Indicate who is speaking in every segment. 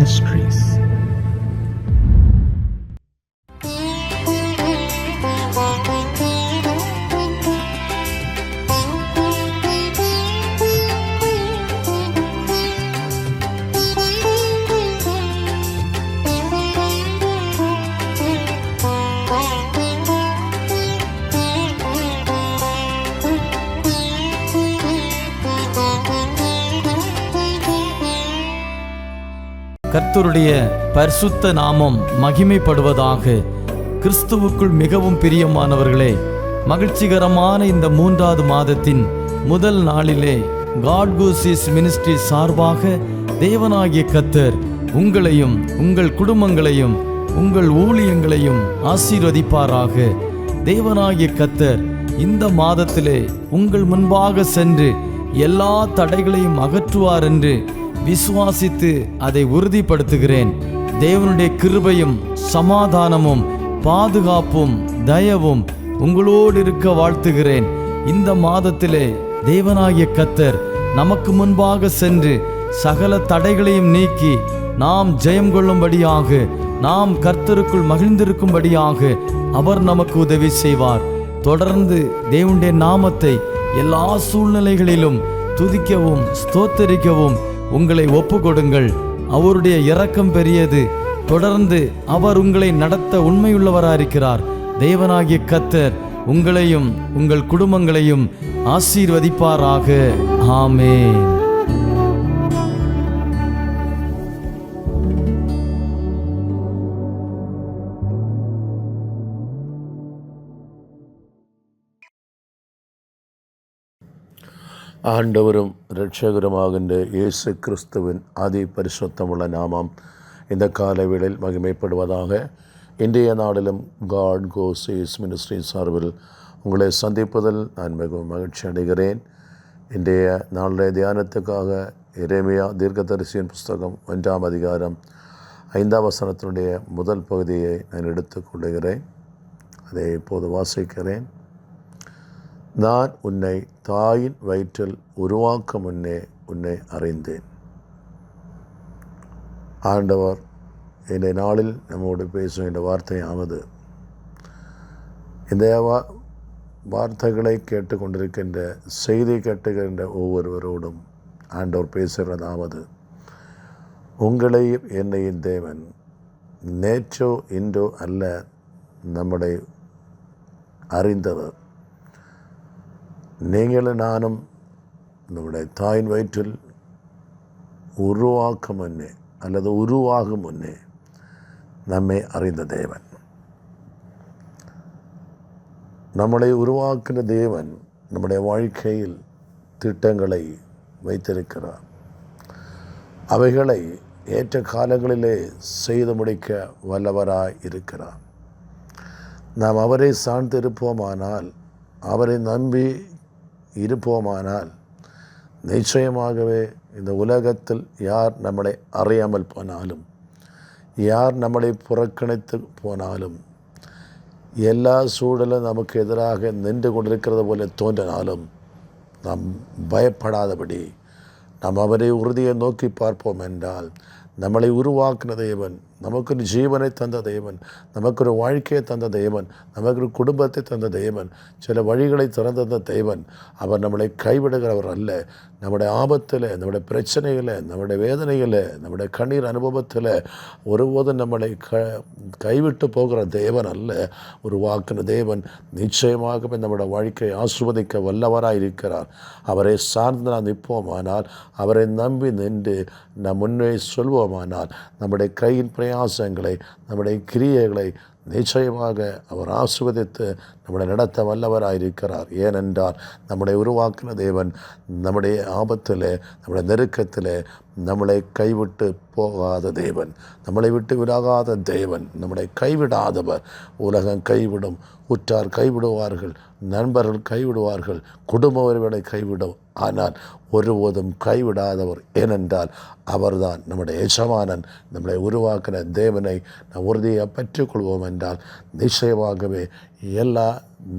Speaker 1: Ministries.
Speaker 2: கர்த்தருடைய பரிசுத்த நாமம் மகிமைப்படுவதாக. கிறிஸ்துவுக்குள் மிகவும் பிரியமானவர்களே, மகிழ்ச்சிகரமான இந்த 3வது மாதத்தின் முதல் நாளிலே காட் கோசஸ் மினிஸ்ட்ரி சார்பாக தேவனாகிய கர்த்தர் உங்களையும் உங்கள் குடும்பங்களையும் உங்கள் ஊழியங்களையும் ஆசீர்வதிப்பாராக. தேவனாகிய கர்த்தர் இந்த மாதத்திலே உங்கள் முன்பாக சென்று எல்லா தடைகளையும் அகற்றுவார் என்று விசுவாசித்து அதை உறுதிப்படுத்துகிறேன். தேவனுடைய கிருபையும் சமாதானமும் பாதுகாப்பும் தயவும் உங்களோடு இருக்க வாழ்த்துகிறேன். இந்த மாதத்திலே தேவனாகிய கர்த்தர் நமக்கு முன்பாக சென்று சகல தடைகளையும் நீக்கி நாம் ஜெயம் கொள்ளும்படியாக, நாம் கர்த்தருக்குள் மகிழ்ந்திருக்கும்படியாக அவர் நமக்கு உதவி செய்வார். தொடர்ந்து தேவனுடைய நாமத்தை எல்லா சூழ்நிலைகளிலும் துதிக்கவும் ஸ்தோத்தரிக்கவும் உங்களை ஒப்பு கொடுங்கள். அவருடைய இரக்கம் பெரியது. தொடர்ந்து அவர் உங்களை நடத்த உண்மையுள்ளவராயிருக்கிறார். தேவனாகிய கர்த்தர் உங்களையும் உங்கள் குடும்பங்களையும் ஆசீர்வதிப்பாராக. ஆமென்.
Speaker 3: ஆண்டவரும் இரட்சகருமாகின்ற இயேசு கிறிஸ்துவின் அதி பரிசுத்தமுள்ள நாமம் இந்த காலவேளையில் மகிமைப்படுவதாக. இன்றைய நாளிலும் காட் கோசஸ் மினிஸ்ட்ரி சார்பில் உங்களை சந்திப்பதில் நான் மிகவும் மகிழ்ச்சி அடைகிறேன். இன்றைய நாளுடைய தியானத்துக்காக எரேமியா தீர்க்கதரிசியின் புஸ்தகம் 1ஆம் அதிகாரம் 5ஆம் வசனத்தினுடைய முதல் பகுதியை நான் எடுத்துக்கொள்கிறேன். அதை இப்போது வாசிக்கிறேன். நான் உன்னை தாயின் வயிற்றில் உருவாக்க முன்னே உன்னை அறிந்தேன். ஆண்டவர் இந்த நாளில் நம்மோடு பேசும் இந்த வார்த்தையாவது, இந்த வார்த்தைகளை கேட்டுக்கொண்டிருக்கின்ற செய்தி கேட்டுகின்ற ஒவ்வொருவரோடும் ஆண்டவர் பேசுகிறதாவது, உங்களையும் என்னையும் தேவன் நேற்றோ இன்றோ அல்ல நம்மளை அறிந்தவர். நீங்களும் நானும் நம்முடைய தாயின் வயிற்றில் உருவாக்கும் முன்னே அல்லது உருவாகும் முன்னே நம்மை அறிந்த தேவன். நம்மளை உருவாக்கின தேவன் நம்முடைய வாழ்க்கையில் திட்டங்களை வைத்திருக்கிறார். அவைகளை ஏற்ற காலங்களிலே செய்து முடிக்க வல்லவராய் இருக்கிறார். நாம் அவரை சார்ந்து இருப்போமானால், அவரை நம்பி இருப்போமானால், நிச்சயமாகவே இந்த உலகத்தில் யார் நம்மளை அறியாமல் போனாலும், யார் நம்மளை புறக்கணித்து போனாலும், எல்லா சூழலும் நமக்கு எதிராக நின்று கொண்டிருக்கிறது போல தோன்றினாலும் நாம் பயப்படாதபடி நாம் அவரை உறுதியை நோக்கி பார்ப்போம் என்றால், நம்மளை உருவாக்கின தேவன், நமக்கு ஒரு ஜீவனை தந்த தேவன், நமக்கு ஒரு வாழ்க்கையை தந்த தேவன், நமக்கு ஒரு குடும்பத்தை தந்த தேவன், சில வழிகளை திறந்த தேவன். அவர் நம்மளை கைவிடுகிறவர் அல்ல. நம்முடைய ஆபத்தில், நம்முடைய பிரச்சனையில், நம்முடைய வேதனையில், நம்முடைய கண்ணீர் அனுபவத்தில் ஒருபோதும் நம்மளை கைவிட்டு போகிற தேவன் அல்ல. உருவாக்கின தேவன் நிச்சயமாகவே நம்முடைய வாழ்க்கையை ஆசீர்வதிக்க வல்லவராக இருக்கிறார். அவரை சார்ந்து நாம் நிற்போமானால், அவரை நம்பி நின்று நாம் முன்னே சொல்வோமானால், நம்முடைய கையின் பிரயாசங்களை, நம்முடைய கிரியைகளை நிச்சயமாக அவர் ஆசீர்வதித்து நம்முடைய நடத்த வல்லவராயிருக்கிறார். ஏனென்றால் நம்முடைய உருவாக்கின தேவன் நம்முடைய ஆபத்தில், நம்முடைய நெருக்கத்தில் நம்மளை கைவிட்டு போகாத தேவன், நம்மளை விட்டு விலகாத தேவன், நம்மளை கைவிடாதவர். உலகம் கைவிடும், உற்றார் கைவிடுவார்கள், நண்பர்கள் கைவிடுவார்கள், குடும்ப உறவுகளை கைவிடும். ஆனால் ஒருபோதும் கைவிடாதவர். ஏனென்றால் அவர்தான் நம்முடைய எஜமானன். நம்மளை உருவாக்கின தேவனை நாம் உறுதியாக பற்றிக்கொள்வோம் என்றால் நிச்சயமாகவே எல்லா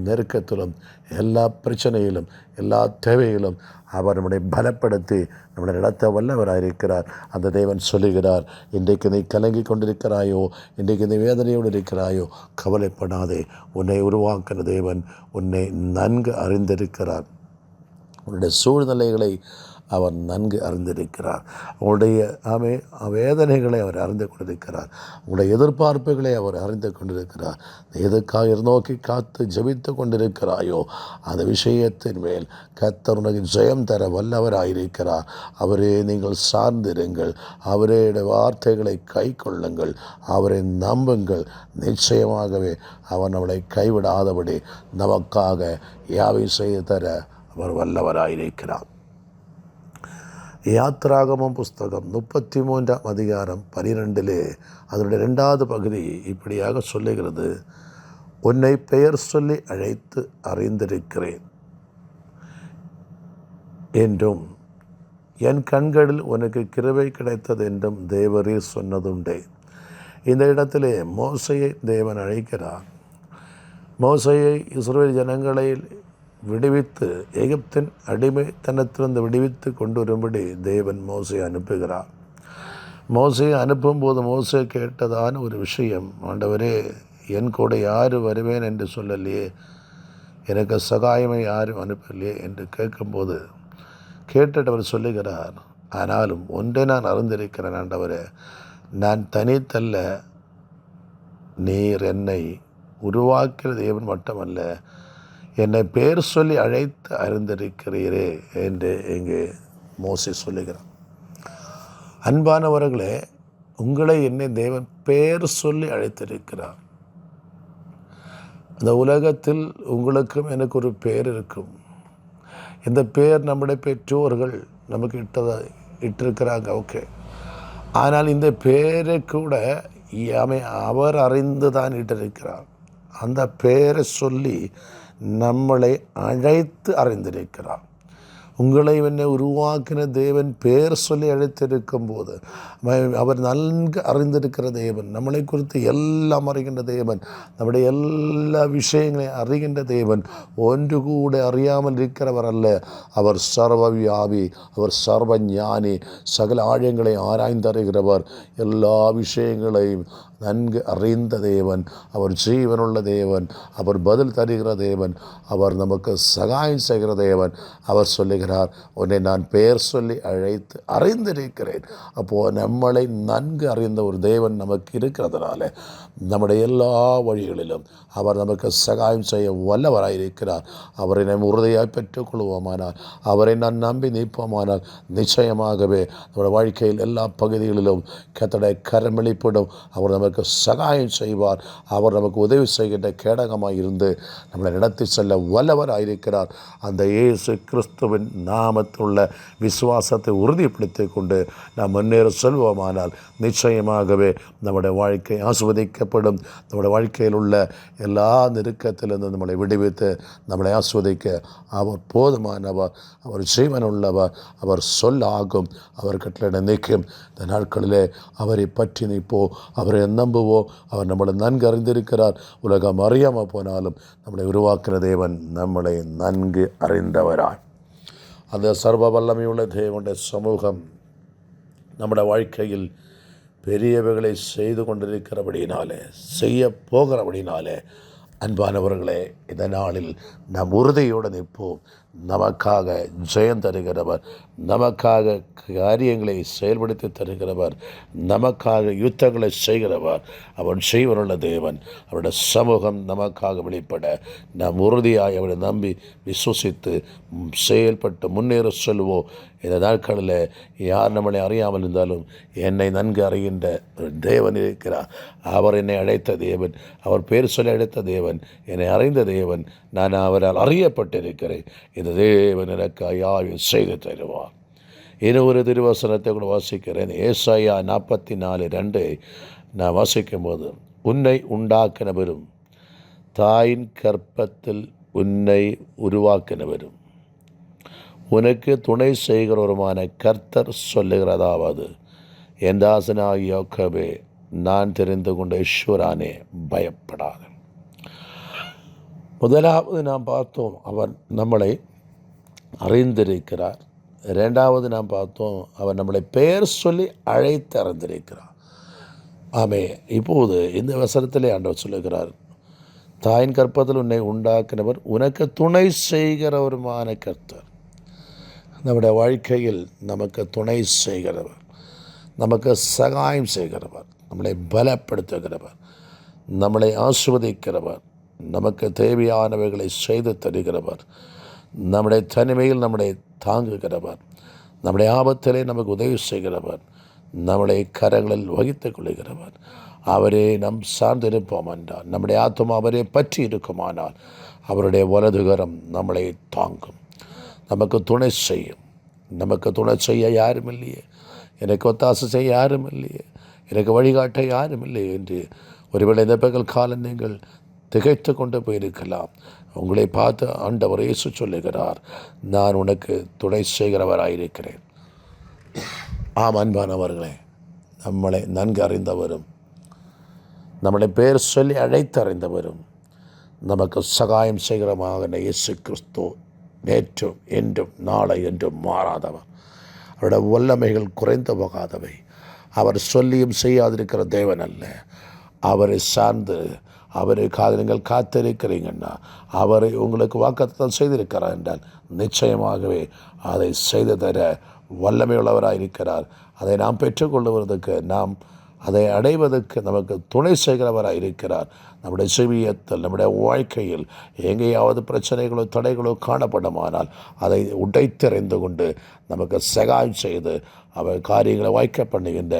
Speaker 3: நெருக்கத்திலும், எல்லா பிரச்சனையிலும், எல்லா தேவையிலும் அவர் நம்மை பலப்படுத்தி நம்மளை நடத்த வல்லவராயிருக்கிறார். அந்த தேவன் சொல்லுகிறார், இன்றைக்கு நீ கலங்கி கொண்டிருக்கிறாயோ, இன்றைக்கு நீ வேதனையோடு இருக்கிறாயோ, கவலைப்படாதே. உன்னை உருவாக்கிற தேவன் உன்னை நன்கு அறிந்திருக்கிறார். உன்னுடைய சூழ்நிலைகளை அவர் நன்கு அறிந்திருக்கிறார். உங்களுடைய வேதனைகளை அவர் அறிந்து கொண்டிருக்கிறார். உங்களுடைய எதிர்பார்ப்புகளை அவர் அறிந்து கொண்டிருக்கிறார். எதுக்காக நோக்கி காத்து ஜெபித்து கொண்டிருக்கிறாயோ அந்த விஷயத்தின் மேல் கர்த்தர் உனக்கு ஜெயம் தர வல்லவராயிருக்கிறார். அவரே நீங்கள் சார்ந்திருங்கள். அவருடைய வார்த்தைகளை கை கொள்ளுங்கள். அவரை நம்புங்கள். நிச்சயமாகவே அவர் நம்மளை கைவிடாதபடி நமக்காக யாவை செய்து தர அவர் வல்லவராயிருக்கிறார். யாத்ராகமம் புஸ்தகம் 33ஆம் அதிகாரம் 12 அதனுடைய 2வது பகுதி இப்படியாக சொல்லுகிறது, உன்னை பெயர் சொல்லி அழைத்து அறிந்திருக்கிறேன் என்றும் என் கண்களில் உனக்கு கிருபை கிடைத்தது என்றும் தேவரீர் சொன்னதுண்டே. இந்த இடத்திலே மோசையை தேவன் அழைக்கிறார். மோசையை இஸ்ரவேல் ஜனங்களை விடுவித்து எகிப்தின் அடிமைத்தனத்திலிருந்து விடுவித்து கொண்டு வரும்படி தேவன் மோசையை அனுப்புகிறார். மோசையை அனுப்பும்போது மோசை கேட்டதான ஒரு விஷயம், ஆண்டவரே என் கூட யார் வருவேன் என்று சொல்லலையே, எனக்கு சகாயமை யாரும் அனுப்பலையே என்று கேட்கும்போது கேட்டுட்டு அவர் சொல்லுகிறார், ஆனாலும் ஒன்றை நான் அறிந்திருக்கிறேன் ஆண்டவரே, நான் தனித்தல்ல, நீர் என்னை உருவாக்கிற தேவன் மட்டுமல்ல, என்னை பேர் சொல்லி அழைத்து அறிந்திருக்கிறீரே என்று இங்கே மோசே சொல்லுகிறார். அன்பானவர்களே, உங்களை என்னை தேவன் பேர் சொல்லி அழைத்திருக்கிறார். அந்த உலகத்தில் உங்களுக்கும் எனக்கு ஒரு பேர் இருக்கும். இந்த பேர் நம்முடைய பெற்றோர்கள் நமக்கு இட்டிருக்கிறாங்க, ஓகே. ஆனால் இந்த பேரை கூட அவர் அறிந்து தான் இட்டிருக்கிறார். அந்த பேரை சொல்லி நம்மளை அழைத்து அறிந்திருக்கிறார். உங்களை என்னை உருவாக்கின தேவன் பேர் சொல்லி அழைத்திருக்கும் போது அவர் நன்கு அறிந்திருக்கிற தேவன், நம்மளை குறித்து எல்லாம் அறிகின்ற தேவன், நம்முடைய எல்லா விஷயங்களையும் அறிகின்ற தேவன், ஒன்று கூட அறியாமல் இருக்கிறவர் அல்ல. அவர் சர்வ வியாபி, அவர் சர்வ ஞானி, சகல ஆழங்களை ஆராய்ந்தறிகிறவர், எல்லா விஷயங்களையும் நன்கு அறிந்த தேவன், அவர் ஜீவனுள்ள தேவன், அவர் பதில் தருகிற தேவன், அவர் நமக்கு சகாயம் செய்கிற தேவன். அவர் சொல்லுகிறார், உன்னை நான் பெயர் சொல்லி அழைத்து அறிந்திருக்கிறேன். அப்போது நம்மளை நன்கு அறிந்த ஒரு தேவன் நமக்கு இருக்கிறதுனால நம்முடைய எல்லா வழிகளிலும் அவர் நமக்கு சகாயம் செய்ய வல்லவராயிருக்கிறார். அவரை நாம் உறுதியாய் பெற்றுக்கொள்வோமானால், அவரை நான் நம்பி நிற்போமானால், நிச்சயமாகவே நம்முடைய வாழ்க்கையில் எல்லா பகுதிகளிலும் கர்த்தருடைய கரம் வெளிப்படும். அவர் நமக்கு சகாயம் செய்வார். அவர் நமக்கு உதவி செய்கின்ற கேடகமாக இருந்து நம்மளை நடத்தி செல்ல வல்லவராயிருக்கிறார். அந்த இயேசு கிறிஸ்துவின் நாமத்திலுள்ள விசுவாசத்தை உறுதிப்படுத்திக் கொண்டு நாம் முன்னேற செல்வோமானால் நிச்சயமாகவே நம்முடைய வாழ்க்கை ஆஸ்வதிக்கப்படும். நம்முடைய வாழ்க்கையில் உள்ள எல்லா நெருக்கத்திலிருந்து நம்மளை விடுவித்து நம்மளை ஆஸ்வதிக்க அவர் போதுமானவர், அவர் ஜீவனுள்ளவர், அவர் சொல்லாகும், அவர் கட்டளை நிற்கும். இந்த நாட்களிலே அவரை பற்றி நிற்போ, அவரை நம்புவோம். அவர் நம்மளை நன்கு அறிந்திருக்கிறார். உலகம் அறியாமல் போனாலும் நம்மளை உருவாக்கிற தேவன் நம்மளை நன்கு அறிந்தவராய். அந்த சர்வ வல்லமையுள்ள தேவனுடைய சமூகம் நம்முடைய வாழ்க்கையில் பெரியவைகளை செய்து கொண்டிருக்கிறபடினாலே, செய்ய போகிறபடினாலே, அன்பானவர்களே, இந்த நாளில் நாம் உறுதியோடு நிற்போம். நமக்காக ஜெயம் தருகிறவர், நமக்காக காரியங்களை செயல்படுத்தி தருகிறவர், நமக்காக யுத்தங்களை செய்கிறவர், அவன் ஜீவனுள்ள தேவன். அவருடைய சமூகம் நமக்காக வெளிப்பட நாம் உறுதியாய் அவரை நம்பி விசுவசித்து செயல்பட்டு முன்னேற சொல்லுவோம். இந்த நாட்களில் யார் நம்மளை அறியாமல் இருந்தாலும் என்னை நன்கு அறிகின்ற தேவன் இருக்கிறார். அவர் என்னை அழைத்த தேவன், அவர் பேர் சொல்லி அழைத்த தேவன், என்னை அறிந்த தேவன், நான் அவரால் அறியப்பட்டிருக்கிறேன். இந்த தேவன் எனக்கு யாவையும் செய்து தருவார். இன்னும் ஒரு திருவசனத்தை கூட வாசிக்கிறேன். ஏசாயா 44:2 நான் வாசிக்கும்போது, உன்னை உண்டாக்கினவரும் தாயின் கற்பத்தில் உன்னை உருவாக்கினவரும் உனக்கு துணை செய்கிறவருமான கர்த்தர் சொல்லுகிறதாவது, என் தாசனாகிய யாக்கோபே, நான் தெரிந்து கொண்ட ஈஸ்வரானே, பயப்படாது. முதலாவது நாம் பார்த்தோம், அவர் நம்மளை அறிந்திருக்கிறார். இரண்டாவது நாம் பார்த்தோம், அவர் நம்மளை பெயர் சொல்லி அழைத்து அறிந்திருக்கிறார். ஆமே. இப்போது இந்த வசனத்திலே ஆண்டவர் சொல்லுகிறார், தாயின் கற்பத்தில் உன்னை உண்டாக்கினவர் உனக்கு துணை செய்கிறவருமான கர்த்தர். நம்முடைய வாழ்க்கையில் நமக்கு துணை செய்கிறவர், நமக்கு சகாயம் செய்கிறவர், நம்மளை பலப்படுத்துகிறவர், நம்மளை ஆசீர்வதிக்கிறவர், நமக்கு தேவையானவைகளை செய்து தருகிறவர், நம்முடைய தனிமையில் நம்மளை தாங்குகிறவர், நம்முடைய ஆபத்திலே நமக்கு உதவி செய்கிறவர், நம்மளை கரங்களில் வகித்துக் கொள்கிறவர். அவரே நம் சார்ந்திருப்போம் என்றால், நம்முடைய ஆத்மா அவரே பற்றி இருக்குமானால் அவருடைய வலதுகரம் நம்மளை தாங்கும், நமக்கு துணை செய்யும். நமக்கு துணை செய்ய யாரும் இல்லையே, எனக்கு ஒத்தாசை செய்ய யாரும் இல்லையே, எனக்கு வழிகாட்ட யாரும் இல்லையே என்று ஒருவேளை இந்த பகல் காலம் நீங்கள் திகைத்து கொண்டு போயிருக்கலாம். உங்களை பார்த்து ஆண்டவர் இயேசு சொல்லுகிறார், நான் உனக்கு துணை செய்கிறவராயிருக்கிறேன். ஆம் அன்பானவர்களே, நம்மளை நன்கு அறிந்தவரும் நம்மளை பேர் சொல்லி அழைத்து அறிந்தவரும் நமக்கு சகாயம் செய்கிறமாக இயேசு கிறிஸ்து நேற்றும் என்றும் நாளை என்றும் மாறாதவர். அவருடைய வல்லமைகள் குறைந்து போகாதவை. அவர் சொல்லியும் செய்யாதிருக்கிற தேவன் அல்ல. அவரை சார்ந்து அவருக்காக நீங்கள் காத்திருக்கிறீங்கன்னா, அவரை உங்களுக்கு வாக்குத்தத்தம் செய்திருக்கிறார் என்றால் நிச்சயமாகவே அதை செய்து தர வல்லமையுள்ளவராக இருக்கிறார். அதை நாம் பெற்றுக்கொள்ளுவதற்கு, நாம் அதை அடைவதற்கு நமக்கு துணை செய்கிறவராக இருக்கிறார். நம்முடைய செவியத்தில், நம்முடைய வாழ்க்கையில் எங்கேயாவது பிரச்சனைகளோ தடைகளோ காணப்படுமானால் அதை உடைத்தெறிந்து கொண்டு நமக்கு சகாயம் செய்து அவர் காரியங்களை வாய்க்க பண்ணுகின்ற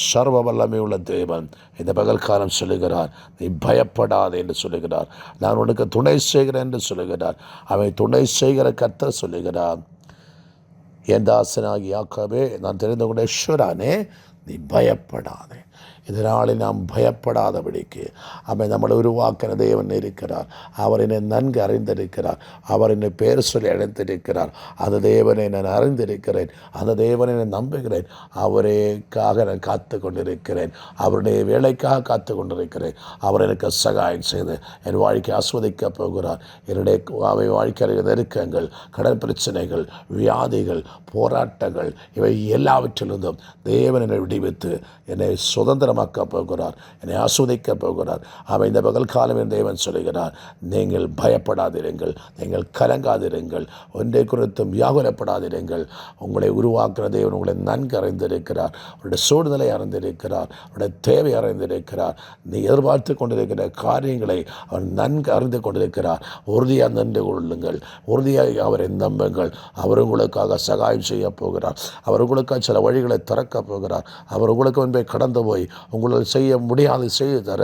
Speaker 3: சர்வ வல்லமை உள்ள தேவன் இந்த பகல்காலம் சொல்லுகிறார், நீ பயப்படாது என்று சொல்லுகிறார். நான் உனக்கு துணை செய்கிறேன் என்று சொல்லுகிறார். அவன் துணை செய்கிற கர்த்தர் சொல்லுகிறார், என் தாசனாகி யாக்கோபே, நான் தெரிந்து கொண்ட ஈஸ்வரனே, நீ பயப்படாதே. இதனாலே நாம் பயப்படாதபடிக்கு அவன் நம்மளை உருவாக்கின தேவன் இருக்கிறார். அவர் என்னை நன்கு அறிந்திருக்கிறார். அவர் என்னை பேர் சொல்லி அழைத்திருக்கிறார். அந்த தேவனை நான் அறிந்திருக்கிறேன். அந்த தேவனை நான் நம்புகிறேன். அவருக்காக நான் காத்து கொண்டிருக்கிறேன். அவருடைய வேலைக்காக காத்து கொண்டிருக்கிறேன். அவர் எனக்கு சகாயம் செய்து என் வாழ்க்கை ஆஸ்வதிக்க போகிறார். என்னுடைய அவை வாழ்க்கையில் நெருக்கங்கள், கடன் பிரச்சனைகள், வியாதிகள், போராட்டங்கள், இவை எல்லாவற்றிலிருந்தும் தேவன் என்னை விடுவித்து என்னை சுதந்திரமாக்க போகிறார். என்னை ஆஸ்வதிக்க போகிறார். அவன் இந்த பகல் காலம் என் தேவன் சொல்கிறார், நீங்கள் பயப்படாதிருங்கள், நீங்கள் கலங்காதிருங்கள், ஒன்றை குறித்தும் வியாகுலப்படாதிருங்கள். உங்களை உருவாக்குற தேவன் உங்களை நன்கு அறிந்திருக்கிறார். அவருடைய சூழ்நிலை அறிந்திருக்கிறார். அவருடைய தேவை அறிந்திருக்கிறார். நீ எதிர்பார்த்து கொண்டிருக்கிற காரியங்களை அவர் நன்கு அறிந்து கொண்டிருக்கிறார். உறுதியாக நின்று கொள்ளுங்கள். உறுதியாக அவரை நம்புங்கள். அவர் உங்களுக்காக சகாயம் செய்ய போகிறார். அவர் உங்களுக்காக சில வழிகளை திறக்க போகிறார். அவர் உங்களுக்கு முன்பே கடந்து போய் உங்களால் செய்ய முடியாது செய்து தர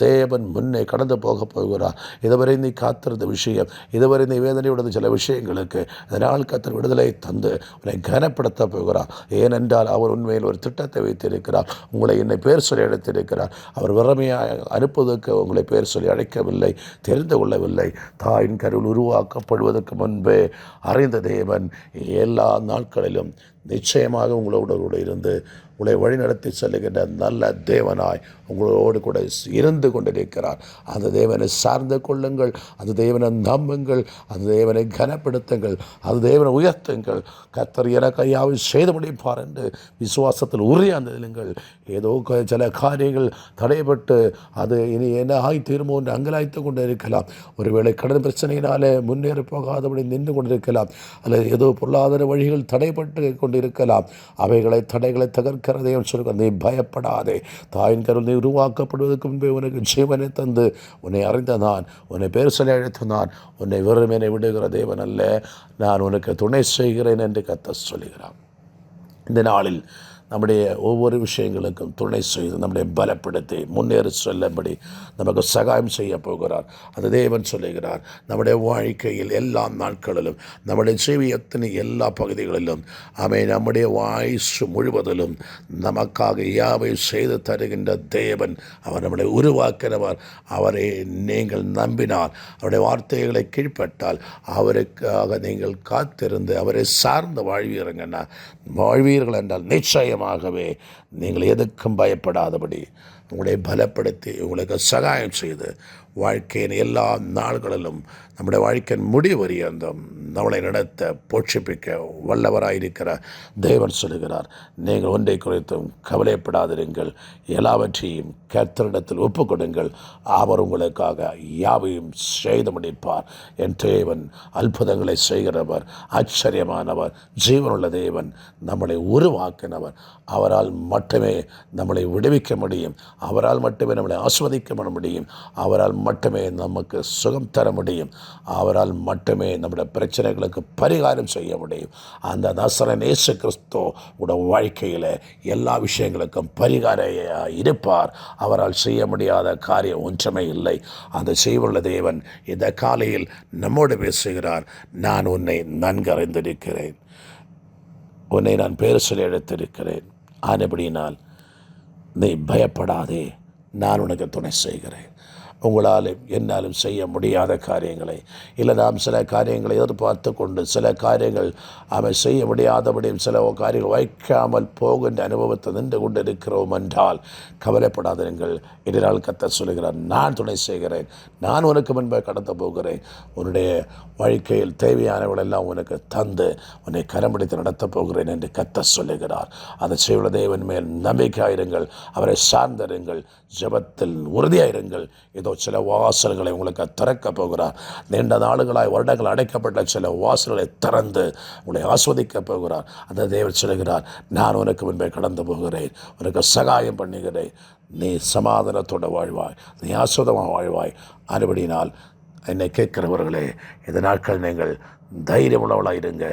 Speaker 3: தேவன் முன்னே கடந்து போக போகிறார். இதுவரை நீ காத்திருந்த விஷயம், இதுவரை நீ வேதனையுடைய சில விஷயங்களுக்கு இதனால் கர்த்தர் விடுதலை தந்து உன்னை கனப்படுத்த போகிறார். ஏனென்றால் அவர் உண்மையில் ஒரு திட்டத்தை வைத்திருக்கிறார். உங்களை என்னை பேர் சொல்லி அழைத்திருக்கிறார். அவர் வறுமையாக அனுப்புவதற்கு உங்களை பேர் சொல்லி அழைக்கவில்லை, தெரிந்து கொள்ளவில்லை. தாயின் கருவில் உருவாக்கப்படுவதற்கு முன்பே அறிந்த தேவன் எல்லா நாட்களிலும் நிச்சயமாக உங்களோடு கூட இருந்து உங்களை வழிநடத்தி செல்லுகின்ற நல்ல தேவனாய் உங்களோடு கூட இருந்து கொண்டிருக்கிறார். அந்த தேவனை சார்ந்து கொள்ளுங்கள். அந்த தேவனை நம்புங்கள். அந்த தேவனை கனப்படுத்துங்கள். அந்த தேவனை உயர்த்துங்கள். கர்த்தர் எனக்கு யாவை செய்து முடிப்பார் என்று விசுவாசத்தில் உறுதியாந்திருங்கள். ஏதோ சில காரியங்கள் தடைப்பட்டு அது இனி என்ன ஆகி தீர்மோ என்று அங்கலாய்த்து கொண்டு இருக்கலாம். ஒருவேளை கடன் பிரச்சனையினாலே முன்னேறி போகாதபடி நின்று கொண்டிருக்கலாம். அல்லது ஏதோ பொருளாதார வழிகள் தடைப்பட்டு கொண்டிருக்கலாம். தடைகளை தகர்க்கிறதையும் சொல்லுங்கள். நீ பயப்படாதே. தாயின் கருவில் நீ உருவாக்கப்படுவதற்கு முன்பே உனக்கு ஜீவனை தந்து உன்னை அறிந்த நான், உன்னை பேர் சொல்லி அழைத்த நான், உன்னை வெறுமனை விடுகிற தேவன் அல்ல, நான் உனக்கு துணை செய்கிறேன் என்று கர்த்தர் சொல்லுகிறான். இந்த நாளில் நம்முடைய ஒவ்வொரு விஷயங்களுக்கும் துணை செய்து நம்முடைய பலப்படுத்தி முன்னேறி செல்லும்படி நமக்கு சகாயம் செய்ய போகிறார். அந்த தேவன் சொல்லுகிறார், நம்முடைய வாழ்க்கையில் எல்லா நாட்களிலும், நம்முடைய ஜீவியத்தின் எல்லா பகுதிகளிலும், நம்முடைய ஆயுசு முழுவதிலும் நமக்காக யாவை செய்து தருகின்ற தேவன். அவர் நம்மளை உருவாக்கிறவர். அவரை நீங்கள் நம்பினால், அவருடைய வார்த்தைகளை கீழ்ப்பட்டால், அவருக்காக நீங்கள் காத்திருந்து அவரை சார்ந்து வாழ்வீர்கள் என்றால் நிச்சயமாகவே நீங்கள் எதுக்கும் பயப்படாதபடி உங்களை பலப்படுத்தி உங்களுக்கு சகாயம் செய்து வாழ்க்கையின் எல்லா நாள்களிலும் நம்முடைய வாழ்க்கையின் முடிவு பரியந்தம் நம்மளை நடத்த போஷிப்பிக்க வல்லவராயிருக்கிற தேவன் சொல்லுகிறார், நீங்கள் ஒன்றை குறித்தும் கவலைப்படாதிருங்கள், எல்லாவற்றையும் கர்த்தரிடத்தில் ஒப்புக் கொடுங்கள், அவர் உங்களுக்காக யாவையும் செய்து முடிப்பார். என் தேவன் அற்புதங்களை செய்கிறவர், ஆச்சரியமானவர், ஜீவனுள்ள தேவன், நம்மளை உருவாக்கினவர். அவரால் மட்டுமே நம்மளை விடுவிக்க முடியும், அவரால் மட்டுமே நம்மளை ஆஸ்வதிக்க முடியும், அவரால் மட்டுமே நமக்கு சுகம் தர முடியும், அவரால் மட்டுமே நம்முடைய பிரச்சனைகளுக்கு பரிகாரம் செய்ய முடியும். அந்த நசரேயன் இயேசு கிறிஸ்து உடைய வாழ்க்கையில் எல்லா விஷயங்களுக்கும் பரிகாரம் இருப்பார். அவரால் செய்ய முடியாத காரியம் ஒன்றுமே இல்லை. அந்த செய்வuள்ள தேவன் இந்த காலையில் நம்மோடு பேசுகிறார். நான் உன்னை நன்கு அறிந்திருக்கிறேன், உன்னை நான் பேர் சொல்லி எடுத்திருக்கிறேன். ஆனபடியினால் நீ பயப்படாதே, நான் உனக்கு துணை செய்கிறேன். உங்களாலும் என்னாலும் செய்ய முடியாத காரியங்களை, இல்லை நாம் சில காரியங்களை எதிர்பார்த்து கொண்டு சில காரியங்கள் அவை செய்ய முடியாதபடியும் சில காரியங்கள் வைக்காமல் போகின்ற அனுபவத்தை நின்று கொண்டு இருக்கிறோம் என்றால் கவலைப்படாதீர்கள். இதனால் கர்த்தர் சொல்லுகிறார், நான் துணை செய்கிறேன், நான் உனக்கு முன்பே கடந்து போகிறேன், உன்னுடைய வாழ்க்கையில் தேவையானவர்கள் எல்லாம் உனக்கு தந்து உன்னை கரம்பிடித்து நடத்தப் போகிறேன் என்று கர்த்தர் சொல்லுகிறார். அதை செய்வ தேவன் மேல் நம்பிக்கையாயிருங்கள், அவரை சார்ந்திருங்கள், ஜெபத்தில் உறுதியாயிருங்கள். இதோ சில வாசல்களை உங்களுக்கு திறக்க போகிறார். நீண்ட நாடுகளாய் வருடங்கள் அடைக்கப்பட்ட சில வாசல்களை திறந்து உங்களை ஆஸ்வதிக்க போகிறார். அந்த தேவன் சொல்லுகிறார், நான் உனக்கு முன்பே கடந்து போகிறேன், உனக்கு சகாயம் பண்ணுகிறேன், நீ சமாதானத்தோடு வாழ்வாய், நீ ஆஸ்வதமாக வாழ்வாய். அதுபடினால் என்னை கேட்கிறவர்களே, இந்த நாட்கள் நீங்கள் தைரியமுள்ளவளாக இருங்க.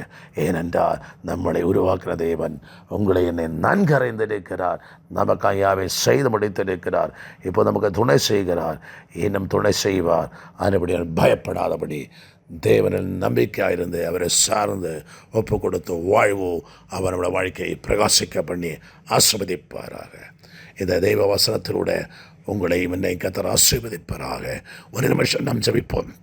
Speaker 3: ஏனென்றால் நம்மளை உருவாக்குற தேவன் உங்களை என்னை நன்கு அறிந்திருக்கிறார், நமக்கு யாவை செய்து முடித்திருக்கிறார், இப்போ நமக்கு துணை செய்கிறார், இன்னும் துணை செய்வார். அதுபடியால் பயப்படாதபடி தேவனின் நம்பிக்கையாயிருந்து அவரை சார்ந்து ஒப்பு கொடுத்து வாழ்வோ அவர் நம்முடைய வாழ்க்கையை பிரகாசிக்க பண்ணி ஆசீர்வதிப்பாராக. இந்த தெய்வ வசனத்திலூட உங்களை என்னை கர்த்தர் ஆசீர்வதிப்பாராக. ஒரு நிமிஷம் நாம் ஜெபிப்போம்.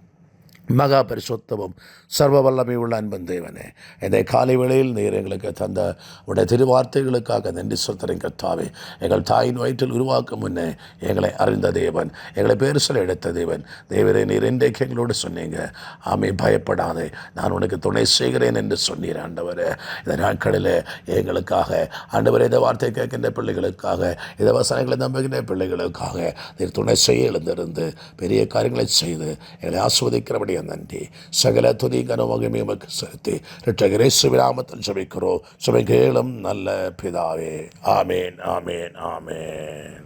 Speaker 3: மகா பரிசுத்தமும் சர்வ வல்லமை உள்ள அன்பன் தேவனே, இந்த காலை வேளையில் நீர் எங்களுக்கு தந்த உடைய திருவார்த்தைகளுக்காக நன்றி சொல்கிறேன் கர்த்தாவே. எங்கள் தாயின் வயிற்றில் உருவாக்கும் முன்னே எங்களை அறிந்த தேவன், எங்களை பேர் சொல்ல எடுத்த தேவன். தேவரே, நீர் இன்றைக்கு எங்களோடு சொன்னீங்க, ஆமே பயப்படாதே, நான் உனக்கு துணை செய்கிறேன் என்று சொன்னீர். ஆண்டவரே, இந்த நாட்களில் எங்களுக்காக ஆண்டவரே, இந்த வார்த்தை கேட்கின்ற பிள்ளைகளுக்காக, இந்த வசனங்களை நம்புகின்ற பிள்ளைகளுக்காக நீர் துணை செய்ய எழுந்திருந்து பெரிய காரியங்களை செய்து எங்களை ஆஸ்வதிக்கிறபடி நன்றி. சகல துதி கனமகிமை உமக்கு செலுத்தி இரட்சகர் இயேசுவின் நாமத்தில் ஜெபிக்கிறோம். ஜெபம் கேளும் நல்ல பிதாவே. ஆமேன், ஆமேன், ஆமேன்.